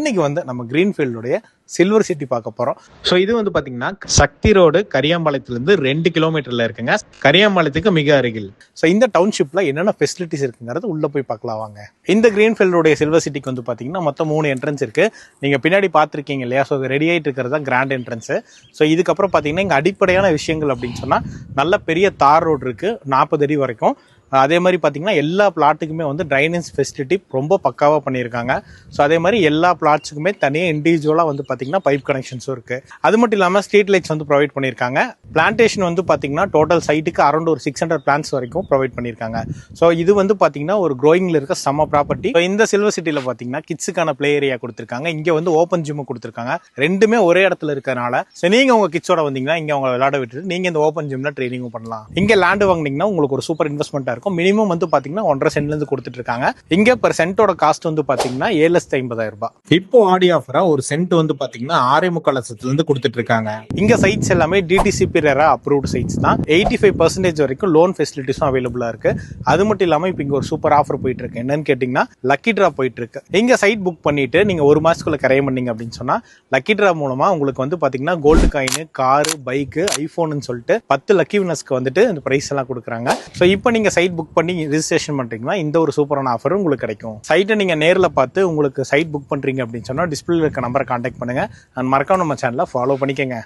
இன்னைக்கு வந்து நம்ம கிரீன்ஃபீல்டுடைய சில்வர் சிட்டி பார்க்க போறோம். ஸோ இது வந்து பாத்தீங்கன்னா சக்தி ரோடு கரியாம்பாளையத்திலிருந்து 2 கிலோமீட்டர்ல இருக்குங்க. கரியாம்பாளையத்துக்கு மிக அருகில். ஸோ இந்த டவுன்ஷிப்ல என்னென்ன ஃபெசிலிட்டிஸ் இருக்குங்கிறது உள்ள போய் பார்க்கலாம் வாங்க. இந்த கிரீன்ஃபீல்டுடைய சில்வர் சிட்டிக்கு வந்து பாத்தீங்கன்னா மொத்தம் 3 என்ட்ரன்ஸ் இருக்கு. நீங்க பின்னாடி பார்த்துருக்கீங்க இல்லையா? ஸோ ரெடி ஆயிட்டு இருக்கிறது தான் கிராண்ட் என்ட்ரன்ஸ். ஸோ இதுக்கப்புறம் பாத்தீங்கன்னா இங்க அடிப்படையான விஷயங்கள் அப்படின்னு சொன்னா நல்ல பெரிய தார் ரோடு இருக்கு 40 அடி வரைக்கும். அதே மாதிரி பார்த்தீங்கன்னா எல்லா பிளாட்டுக்குமே வந்து ட்ரைனேஜ் ஃபெசிலிட்டி ரொம்ப பக்காவாக பண்ணியிருக்காங்க. ஸோ அதே மாதிரி எல்லா பிளாட்ஸுக்குமே தனியாக இண்டிவிஜுவலாக வந்து பார்த்தீங்கன்னா பைப் கனெக்ஷன்ஸும் இருக்குது. அது மட்டும் இல்லாமல் ஸ்ட்ரீட் லைட்ஸ் வந்து ப்ரொவைட் பண்ணியிருக்காங்க. பிளான்டேஷன் வந்து பார்த்தீங்கன்னா டோட்டல் சைட்டுக்கு அரௌண்ட் ஒரு 600 பிளான்ஸ் வரைக்கும் ப்ரொவைட் பண்ணியிருக்காங்க. ஸோ இது வந்து பார்த்தீங்கன்னா ஒரு க்ரோயிங்கில் இருக்க செம்ம ப்ராப்பர்ட்டி. இந்த சில்வர் சிட்டியில் பார்த்தீங்கன்னா கிட்ஸுக்கான பிளே ஏரியா கொடுத்துருக்காங்க. இங்கே வந்து ஓப்பன் ஜிம்மு கொடுத்துருக்காங்க. ரெண்டுமே ஒரே இடத்துல இருக்கறனால ஸோ நீங்கள் உங்கள் கிட்ஸோட வந்தீங்கன்னா இங்கே அவங்க விளையாட விட்டுட்டு நீங்கள் இந்த ஓப்பன் ஜிம்ல ட்ரைனிங்கும் பண்ணலாம். இங்கே லேண்டு வாங்கினீங்கன்னா உங்களுக்கு ஒரு சூப்பர் இன்வெஸ்ட்மெண்ட்டாக இருக்கும். மினிமம் வந்து பாத்தீங்கன்னா 1.5 சென்ட்ல இருந்து கொடுத்துட்டு இருக்காங்க. இங்க per சென்ட்டோட காஸ்ட் வந்து பாத்தீங்கன்னா 7,50,000 ரூபாய். இப்போ ஆடி ஆஃபரா ஒரு சென்ட் வந்து பாத்தீங்கன்னா 6.25 லட்சத்துல இருந்து கொடுத்துட்டு இருக்காங்க. இங்க சைட்ஸ் எல்லாமே டிடிசிபி ரெரா அப்ரூவ்ட் சைட்ஸ் தான். 85% வரைக்கும் லோன் ஃபெசிலிட்டிஸும் அவைலபிளா இருக்கு. அது மட்டும் இல்லாம இப்போ இங்க ஒரு சூப்பர் ஆஃபர் போயிட்டு இருக்கு. என்னன்னு கேட்டீங்கன்னா லக்கி டிரா போயிட்டு இருக்கு. இங்க சைட் புக் பண்ணிட்டு நீங்க ஒரு மாசத்துக்குள்ள கரையம் பண்ணீங்க அப்படின்னு சொன்னா லக்கி டிரா மூலமா உங்களுக்கு வந்து பாத்தீங்கன்னா gold coin, car, bike, iPhone சொல்லிட்டு 10 லக்கி வினர்ஸ்க்கு வந்துட்டு இந்த பிரைஸ் எல்லாம் கொடுக்குறாங்க. ஸோ இப்போ நீங்க சைட் புக் பண்ணி ரிஜிஸ்ட்ரேஷன் பண்றீங்கன்னா இந்த ஒரு சூப்பரான ஆஃபர் உங்களுக்கு கிடைக்கும். சைட்டை நீங்க நேர்ல பார்த்து உங்களுக்கு சைட் புக் பண்றீங்க அப்படின்னு சொன்னா டிஸ்பிளேல இருக்க நம்பரை கான்டாக்ட் பண்ணுங்க. அண்ட் மறக்காம நம்ம சேனலை ஃபாலோ பண்ணிக்கங்க.